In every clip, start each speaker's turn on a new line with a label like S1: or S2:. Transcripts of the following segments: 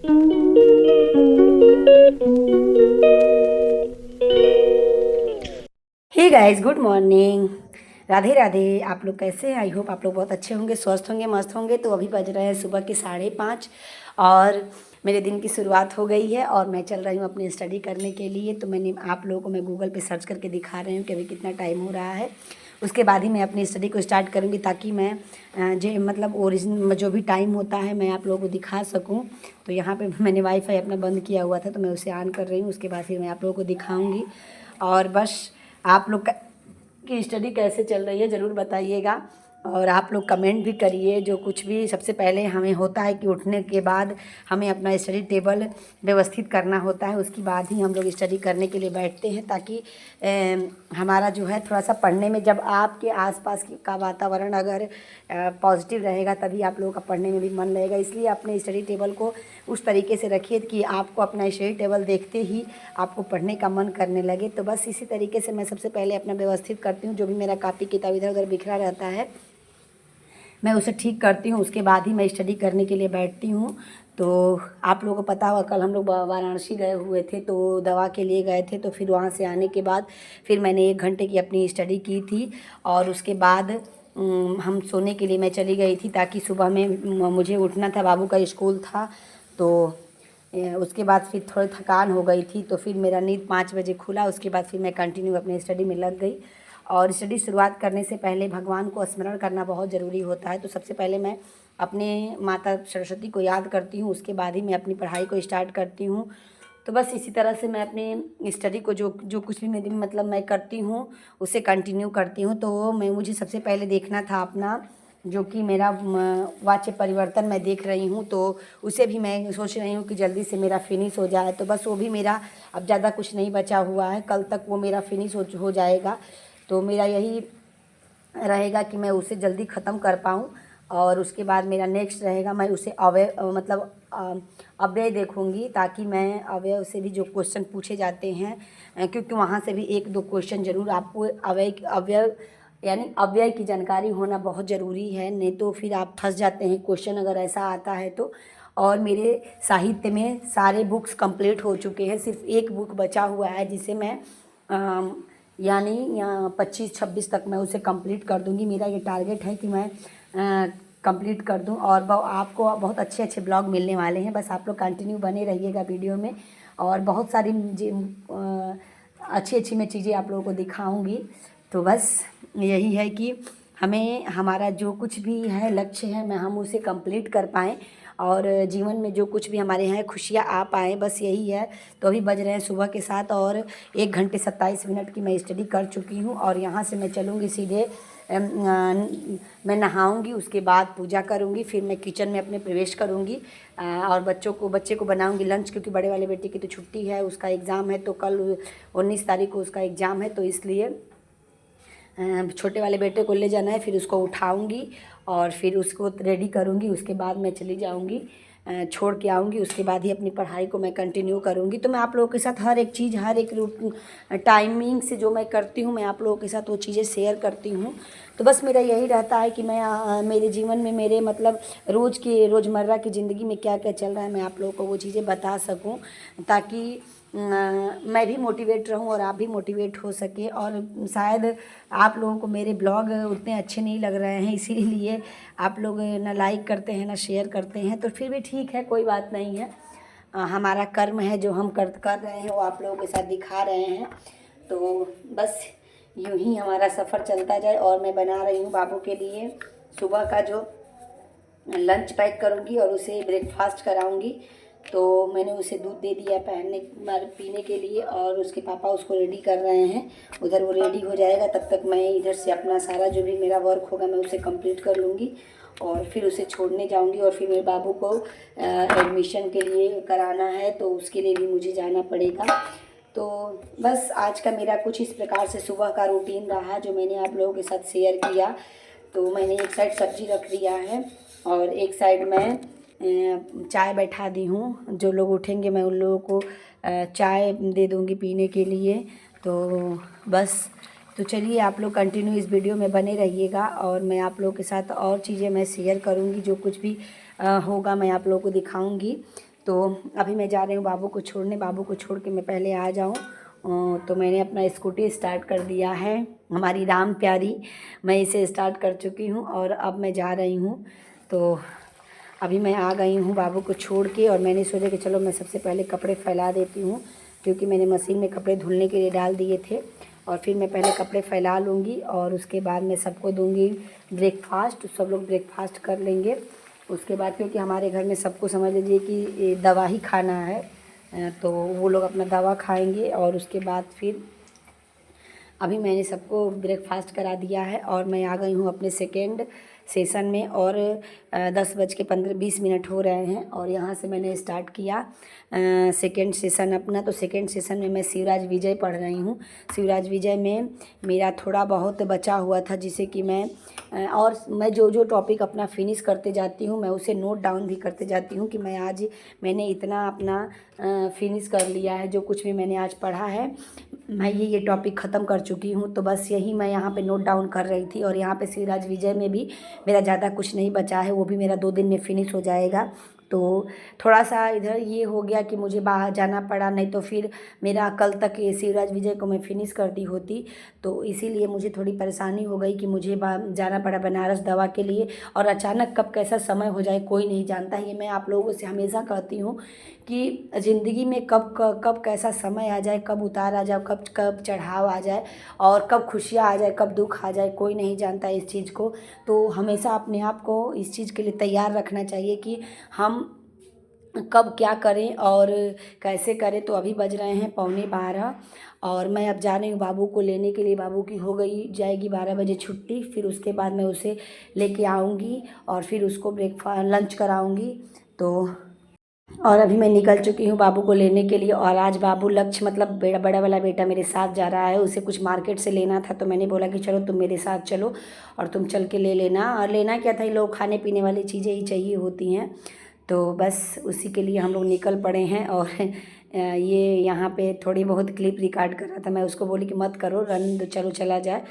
S1: हे guys, good morning. Radhe Radhe. आप लोग कैसे हैं? आई होप आप लोग बहुत अच्छे होंगे, स्वस्थ होंगे, मस्त होंगे। तो अभी बज रहे हैं सुबह के 5:30 और मेरे दिन की शुरुआत हो गई है और मैं चल रही हूँ अपनी स्टडी करने के लिए। तो मैंने आप लोगों को मैं गूगल पे सर्च करके दिखा रही हूँ कि अभी कितना टाइम हो रहा है। उसके बाद ही मैं अपनी स्टडी को स्टार्ट करूँगी ताकि मैं जो मतलब ओरिजिनल जो भी टाइम होता है मैं आप लोगों को दिखा सकूँ। तो यहाँ पे मैंने वाईफाई अपना बंद किया हुआ था तो मैं उसे ऑन कर रही हूँ। उसके बाद फिर मैं आप लोगों को दिखाऊँगी। और बस आप लोग की स्टडी कैसे चल रही है ज़रूर बताइएगा। और आप लोग कमेंट भी करिए। जो कुछ भी सबसे पहले हमें होता है कि उठने के बाद हमें अपना स्टडी टेबल व्यवस्थित करना होता है, उसके बाद ही हम लोग स्टडी करने के लिए बैठते हैं ताकि हमारा जो है थोड़ा सा पढ़ने में, जब आपके आसपास का वातावरण अगर पॉजिटिव रहेगा तभी आप लोगों का पढ़ने में भी मन लगेगा। इसलिए अपने स्टडी टेबल को उस तरीके से रखिए कि आपको अपना स्टडी टेबल देखते ही आपको पढ़ने का मन करने लगे। तो बस इसी तरीके से मैं सबसे पहले अपना व्यवस्थित करती हूँ। जो भी मेरा कापी किताब इधर उधर बिखरा रहता है मैं उसे ठीक करती हूँ, उसके बाद ही मैं स्टडी करने के लिए बैठती हूँ। तो आप लोगों को पता होगा कल हम लोग वाराणसी गए हुए थे तो दवा के लिए गए थे। तो फिर वहाँ से आने के बाद फिर मैंने 1 घंटे की अपनी स्टडी की थी और उसके बाद हम सोने के लिए मैं चली गई थी ताकि सुबह में मुझे उठना था, बाबू का स्कूल था। तो उसके बाद फिर थोड़ी थकान हो गई थी तो फिर मेरा नींद 5 बजे खुला। उसके बाद फिर मैं कंटिन्यू अपने स्टडी में लग गई। और स्टडी शुरुआत करने से पहले भगवान को स्मरण करना बहुत ज़रूरी होता है। तो सबसे पहले मैं अपने माता सरस्वती को याद करती हूँ, उसके बाद ही मैं अपनी पढ़ाई को स्टार्ट करती हूँ। तो बस इसी तरह से मैं अपने स्टडी को जो जो कुछ भी मेरी मतलब मैं करती हूँ उसे कंटिन्यू करती हूँ। तो मुझे सबसे पहले देखना था अपना जो कि मेरा वाच्य परिवर्तन मैं देख रही हूँ। तो उसे भी मैं सोच रही हूँ कि जल्दी से मेरा फिनिश हो जाए। तो बस वो भी मेरा अब ज़्यादा कुछ नहीं बचा हुआ है, कल तक वो मेरा फिनिश हो जाएगा। तो मेरा यही रहेगा कि मैं उसे जल्दी ख़त्म कर पाऊँ। और उसके बाद मेरा नेक्स्ट रहेगा मैं उसे अव्यय देखूँगी ताकि मैं अव्यय से भी जो क्वेश्चन पूछे जाते हैं क्योंकि वहाँ से भी 1-2 क्वेश्चन ज़रूर आपको अव्यय यानी अव्यय की जानकारी होना बहुत ज़रूरी है, नहीं तो फिर आप फंस जाते हैं क्वेश्चन अगर ऐसा आता है तो। और मेरे साहित्य में सारे बुक्स कंप्लीट हो चुके हैं, सिर्फ एक बुक बचा हुआ है जिसे मैं यानी 25-26 तक मैं उसे कंप्लीट कर दूंगी। मेरा ये टारगेट है कि मैं कंप्लीट कर दूं। और आपको बहुत अच्छे अच्छे ब्लॉग मिलने वाले हैं, बस आप लोग कंटिन्यू बने रहिएगा वीडियो में। और बहुत सारी अच्छी अच्छी मैं चीज़ें आप लोगों को दिखाऊंगी। तो बस यही है कि हमें हमारा जो कुछ भी है लक्ष्य है मैं हम उसे कंप्लीट कर पाएँ और जीवन में जो कुछ भी हमारे यहाँ खुशियाँ आ पाएँ, बस यही है। तो अभी बज रहे हैं सुबह के 7 और 1 घंटे 27 मिनट की मैं स्टडी कर चुकी हूँ। और यहाँ से मैं चलूँगी सीधे मैं नहाऊंगी, उसके बाद पूजा करूँगी, फिर मैं किचन में अपने प्रवेश करूँगी और बच्चे को बनाऊँगी लंच, क्योंकि बड़े वाले बेटे की तो छुट्टी है, उसका एग्ज़ाम है। तो कल 19 तारीख को उसका एग्ज़ाम है, तो इसलिए छोटे वाले बेटे को ले जाना है, फिर उसको उठाऊंगी और फिर उसको रेडी करूंगी। उसके बाद मैं चली जाऊंगी, छोड़ के आऊंगी, उसके बाद ही अपनी पढ़ाई को मैं कंटिन्यू करूंगी। तो मैं आप लोगों के साथ हर एक चीज़, हर एक टाइमिंग से जो मैं करती हूँ मैं आप लोगों के साथ वो चीज़ें शेयर करती हूँ। तो बस मेरा यही रहता है कि मैं मेरे जीवन में मेरे मतलब रोज़मर्रा की ज़िंदगी में क्या क्या चल रहा है मैं आप लोगों को वो चीज़ें बता सकूँ, ताकि मैं भी मोटिवेट रहूं और आप भी मोटिवेट हो सके। और शायद आप लोगों को मेरे ब्लॉग उतने अच्छे नहीं लग रहे हैं, इसीलिए आप लोग ना लाइक करते हैं ना शेयर करते हैं। तो फिर भी ठीक है, कोई बात नहीं है। हमारा कर्म है जो हम कर रहे हैं वो आप लोगों के साथ दिखा रहे हैं। तो बस यूं ही हमारा सफ़र चलता जाए। और मैं बना रही हूँ बाबू के लिए सुबह का जो लंच पैक करूँगी और उसे ब्रेकफास्ट कराऊँगी। तो मैंने उसे दूध दे दिया पीने के लिए और उसके पापा उसको रेडी कर रहे हैं। उधर वो रेडी हो जाएगा तब तक मैं इधर से अपना सारा जो भी मेरा वर्क होगा मैं उसे कंप्लीट कर लूँगी और फिर उसे छोड़ने जाऊँगी। और फिर मेरे बाबू को एडमिशन के लिए कराना है तो उसके लिए भी मुझे जाना पड़ेगा। तो बस आज का मेरा कुछ इस प्रकार से सुबह का रूटीन रहा जो मैंने आप लोगों के साथ शेयर किया। तो मैंने एक साइड सब्जी रख दिया है और एक साइड मैं चाय बैठा दी हूँ। जो लोग उठेंगे मैं उन लोगों को चाय दे दूँगी पीने के लिए। तो बस, तो चलिए आप लोग कंटिन्यू इस वीडियो में बने रहिएगा और मैं आप लोगों के साथ और चीज़ें मैं शेयर करूँगी, जो कुछ भी होगा मैं आप लोगों को दिखाऊँगी। तो अभी मैं जा रही हूँ बाबू को छोड़ने। बाबू को छोड़ के मैं पहले आ जाऊँ। तो मैंने अपना स्कूटी स्टार्ट कर दिया है, हमारी राम प्यारी, मैं इसे स्टार्ट कर चुकी हूँ और अब मैं जा रही हूँ। तो अभी मैं आ गई हूँ बाबू को छोड़ के, और मैंने सोचा कि चलो मैं सबसे पहले कपड़े फैला देती हूँ, क्योंकि मैंने मशीन में कपड़े धुलने के लिए डाल दिए थे। और फिर मैं पहले कपड़े फैला लूँगी और उसके बाद मैं सबको दूँगी ब्रेकफास्ट। सब लोग ब्रेकफास्ट कर लेंगे उसके बाद, क्योंकि हमारे घर में सबको समझ लीजिए कि दवा ही खाना है, तो वो लोग अपना दवा खाएंगे। और उसके बाद फिर अभी मैंने सबको ब्रेकफास्ट करा दिया है और मैं आ गई हूँ अपने सेकेंड सेशन में। और 10:20 हो रहे हैं और यहाँ से मैंने स्टार्ट किया सेकेंड सेशन अपना। तो सेकेंड सेशन में मैं शिवराज विजय पढ़ रही हूँ। शिवराज विजय में मेरा थोड़ा बहुत बचा हुआ था, जिसे कि और मैं जो टॉपिक अपना फिनिश करते जाती हूँ मैं उसे नोट डाउन भी करते जाती हूँ कि मैं आज मैंने इतना अपना फिनिश कर लिया है। जो कुछ भी मैंने आज पढ़ा है मैं ये टॉपिक ख़त्म कर चुकी हूँ। तो बस यही मैं यहाँ पे नोट डाउन कर रही थी। और यहाँ पे शिवराज विजय में भी मेरा ज़्यादा कुछ नहीं बचा है, वो भी मेरा 2 दिन में फिनिश हो जाएगा। तो थोड़ा सा इधर ये हो गया कि मुझे बाहर जाना पड़ा, नहीं तो फिर मेरा कल तक ये शिवराज विजय को मैं फिनिश कर दी होती। तो इसीलिए मुझे थोड़ी परेशानी हो गई कि मुझे जाना पड़ा बनारस दवा के लिए। और अचानक कब कैसा समय हो जाए कोई नहीं जानता। ये मैं आप लोगों से हमेशा कहती हूँ कि ज़िंदगी में कब कैसा समय आ जाए, कब उतार आ जाए, कब चढ़ाव आ जाए, और कब खुशियाँ आ जाए, कब दुख आ जाए, कोई नहीं जानता इस चीज़ को। तो हमेशा अपने आप को इस चीज़ के लिए तैयार रखना चाहिए कि हम कब क्या करें और कैसे करें। तो अभी बज रहे हैं 11:15 और मैं अब जा रही हूँ बाबू को लेने के लिए। बाबू की हो गई जाएगी 12 बजे छुट्टी। फिर उसके बाद मैं उसे लेके आऊँगी और फिर उसको लंच कराऊँगी। तो और अभी मैं निकल चुकी हूँ बाबू को लेने के लिए। और आज बाबू लक्ष्य मतलब बड़ा वाला बेटा मेरे साथ जा रहा है। उसे कुछ मार्केट से लेना था, तो मैंने बोला कि चलो तुम मेरे साथ चलो और तुम चल के ले लेना। और लेना क्या था, ये लोग खाने पीने वाली चीज़ें ही चाहिए होती हैं। तो बस उसी के लिए हम लोग निकल पड़े हैं। और ये यहाँ पे थोड़ी बहुत क्लिप रिकॉर्ड कर रहा था, मैं उसको बोली कि मत करो, रन दो, चलो चला जाए,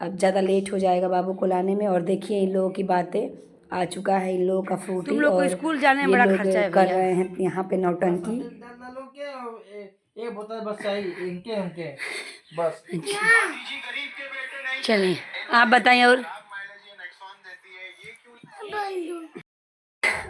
S1: अब ज़्यादा लेट हो जाएगा बाबू को लाने में। और देखिए इन लोगों की बातें, आ चुका है इन लोगों का फ्रूटी। तुम लोग को स्कूल जाने में बड़ा खर्चा है, कर रहे हैं यहाँ पे नौटंकी। एक बोतल बस चाहिए इनके बस। चलिए आप बताइए। और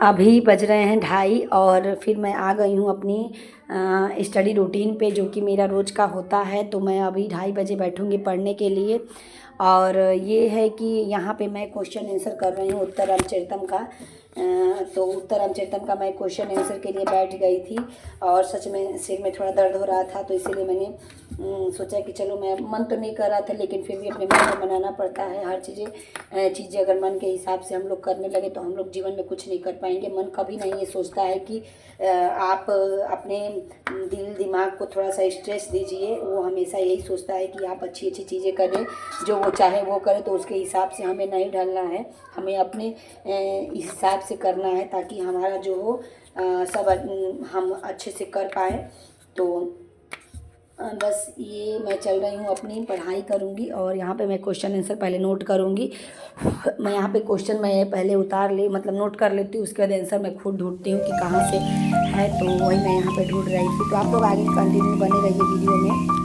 S1: अभी बज रहे हैं 2:30 और फिर मैं आ गई हूँ अपनी स्टडी रूटीन पे, जो कि मेरा रोज़ का होता है। तो मैं अभी 2:30 बजे बैठूँगी पढ़ने के लिए। और ये है कि यहाँ पे मैं क्वेश्चन आंसर कर रही हूँ उत्तर रामचरितम का। तो उत्तर रामचरितम का मैं क्वेश्चन आंसर के लिए बैठ गई थी और सच में सिर में थोड़ा दर्द हो रहा था। तो इसीलिए मैंने सोचा कि चलो, मैं मन तो नहीं कर रहा था लेकिन फिर भी अपने मन को मनाना पड़ता है। हर चीज़ें अगर मन के हिसाब से हम लोग करने लगे तो हम लोग जीवन में कुछ नहीं कर पाएंगे। मन कभी नहीं ये सोचता है कि आप अपने दिल दिमाग को थोड़ा सा स्ट्रेस दीजिए। वो हमेशा यही सोचता है कि आप अच्छी चीज़ें करें, जो वो चाहे वो करें। तो उसके हिसाब से हमें नहीं ढलना है, हमें अपने हिसाब से करना है, ताकि हमारा जो हो सब हम अच्छे से कर पाएँ। तो बस ये मैं चल रही हूँ, अपनी पढ़ाई करूँगी। और यहाँ पे मैं क्वेश्चन आंसर पहले नोट करूँगी। मैं यहाँ पे क्वेश्चन मैं पहले मतलब नोट कर लेती हूँ, उसके बाद आंसर मैं खुद ढूंढती हूँ कि कहाँ से है। तो वही मैं यहाँ पे ढूंढ रही थी। तो आप लोग आगे कंटिन्यू बने रहिए वीडियो में।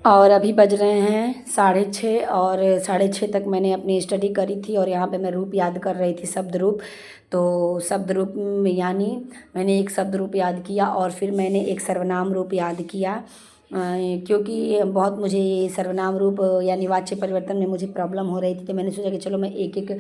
S1: और अभी बज रहे हैं 6:30 और 6:30 तक मैंने अपनी स्टडी करी थी और यहाँ पे मैं रूप याद कर रही थी, शब्द रूप। तो शब्द रूप यानी मैंने एक शब्द रूप याद किया और फिर मैंने एक सर्वनाम रूप याद किया, क्योंकि बहुत मुझे ये सर्वनाम रूप यानी वाच्य परिवर्तन में मुझे प्रॉब्लम हो रही थी। तो मैंने सोचा कि चलो मैं एक एक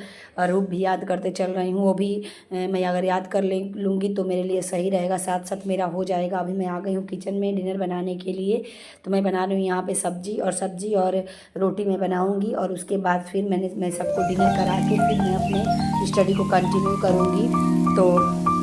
S1: रूप भी याद करते चल रही हूँ, वो भी मैं अगर याद कर ले लूँगी तो मेरे लिए सही रहेगा, साथ साथ मेरा हो जाएगा। अभी मैं आ गई हूँ किचन में डिनर बनाने के लिए। तो मैं बना रही हूँ यहाँ पे सब्जी और रोटी मैं बनाऊँगी और उसके बाद फिर मैं सबको डिनर करा के फिर मैं अपने स्टडी को कंटिन्यू करूँगी। तो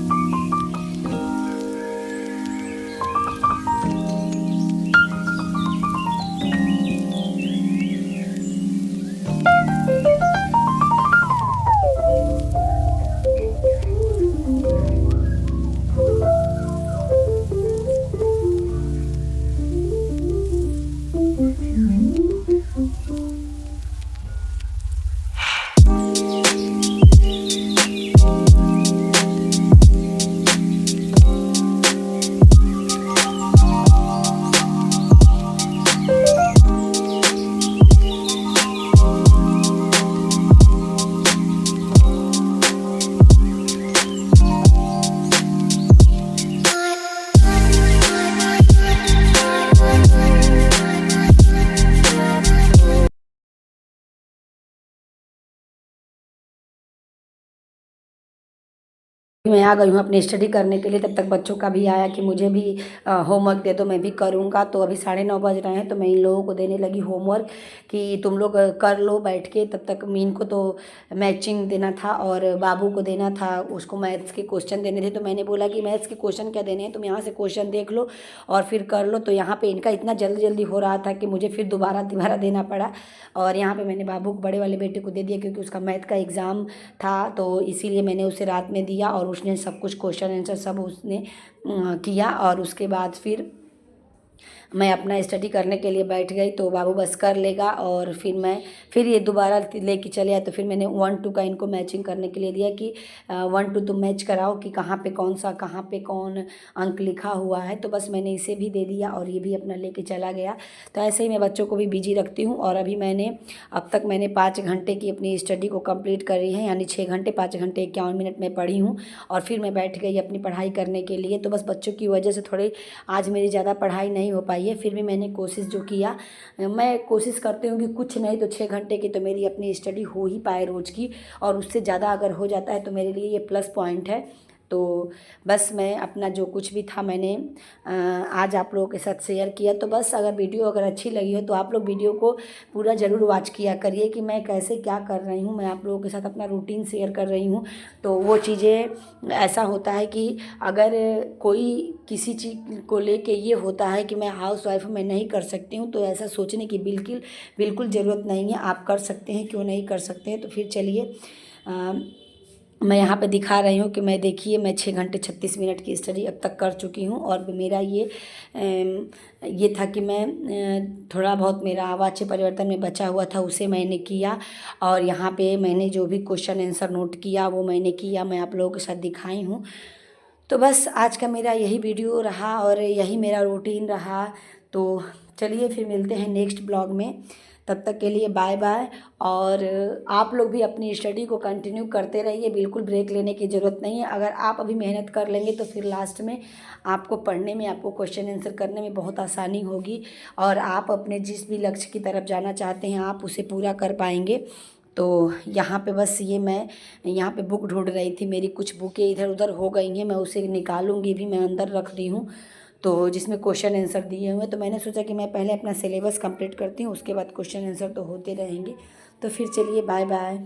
S1: मैं आ गई हूँ अपनी स्टडी करने के लिए। तब तक बच्चों का भी आया कि मुझे भी होमवर्क दे दो, मैं भी करूँगा। तो अभी 9:30 बज रहे हैं तो मैं इन लोगों को देने लगी होमवर्क कि तुम लोग कर लो बैठ के। तब तक मीन को तो मैचिंग देना था और बाबू को देना था, उसको मैथ्स के क्वेश्चन देने थे। तो मैंने बोला कि मैथ्स के क्वेश्चन क्या देने हैं, तुम यहाँ से क्वेश्चन देख लो और फिर कर लो। तो यहाँ पर इनका इतना जल्दी जल्दी हो रहा था कि मुझे फिर दोबारा देना पड़ा। और यहाँ पर मैंने बाबू को, बड़े वाले बेटे को दे दिया क्योंकि उसका मैथ का एग्ज़ाम था, तो इसीलिए मैंने उसे रात में दिया और उसने सब कुछ क्वेश्चन आंसर सब उसने किया। और उसके बाद फिर मैं अपना स्टडी करने के लिए बैठ गई। तो बाबू बस कर लेगा और फिर ये दोबारा लेके चले आए। तो फिर मैंने 1 2 का इनको मैचिंग करने के लिए दिया कि 1 2 तुम मैच कराओ कि कहाँ पे कौन अंक लिखा हुआ है। तो बस मैंने इसे भी दे दिया और ये भी अपना लेके चला गया। तो ऐसे ही मैं बच्चों को भी बिजी रखती हूँ। और अभी अब तक मैंने 5 घंटे की अपनी स्टडी को कंप्लीट करी है, यानी 6 घंटे 5 घंटे 51 मिनट में पढ़ी हूँ और फिर मैं बैठ गई अपनी पढ़ाई करने के लिए। तो बस बच्चों की वजह से थोड़ी आज मेरी ज़्यादा पढ़ाई नहीं हो पाई है, फिर भी मैंने कोशिश जो किया, मैं कोशिश करती हूँ कि कुछ नहीं तो 6 घंटे की तो मेरी अपनी स्टडी हो ही पाए रोज़ की, और उससे ज़्यादा अगर हो जाता है तो मेरे लिए ये प्लस पॉइंट है। तो बस मैं अपना जो कुछ भी था मैंने आज आप लोगों के साथ शेयर किया। तो बस अगर वीडियो अगर अच्छी लगी हो तो आप लोग वीडियो को पूरा ज़रूर वॉच किया करिए कि मैं कैसे क्या कर रही हूँ। मैं आप लोगों के साथ अपना रूटीन शेयर कर रही हूँ। तो वो चीज़ें ऐसा होता है कि अगर कोई किसी चीज़ को लेके ये होता है कि मैं हाउस वाइफ मैं नहीं कर सकती हूँ, तो ऐसा सोचने की बिल्कुल ज़रूरत नहीं है। आप कर सकते हैं, क्यों नहीं कर सकते हैं। तो फिर चलिए मैं यहाँ पे दिखा रही हूँ कि देखिए मैं 6 घंटे 36 मिनट की स्टडी अब तक कर चुकी हूँ। और मेरा ये था कि मैं थोड़ा बहुत मेरा वाच्य परिवर्तन में बचा हुआ था उसे मैंने किया, और यहाँ पे मैंने जो भी क्वेश्चन आंसर नोट किया वो मैंने किया, मैं आप लोगों के साथ दिखाई हूँ। तो बस आज का मेरा यही वीडियो रहा और यही मेरा रूटीन रहा। तो चलिए फिर मिलते हैं नेक्स्ट ब्लॉग में, तब तक के लिए बाय बाय। और आप लोग भी अपनी स्टडी को कंटिन्यू करते रहिए, बिल्कुल ब्रेक लेने की ज़रूरत नहीं है। अगर आप अभी मेहनत कर लेंगे तो फिर लास्ट में आपको पढ़ने में, आपको क्वेश्चन आंसर करने में बहुत आसानी होगी और आप अपने जिस भी लक्ष्य की तरफ जाना चाहते हैं आप उसे पूरा कर पाएंगे। तो यहाँ पे बस मैं यहाँ पे बुक ढूंढ रही थी, मेरी कुछ बुकें इधर उधर हो गई हैं, मैं उसे निकालूंगी भी, मैं अंदर रख दी हूँ तो जिसमें क्वेश्चन आंसर दिए हुए हैं। तो मैंने सोचा कि मैं पहले अपना सिलेबस कंप्लीट करती हूँ, उसके बाद क्वेश्चन आंसर तो होते रहेंगे। तो फिर चलिए बाय बाय।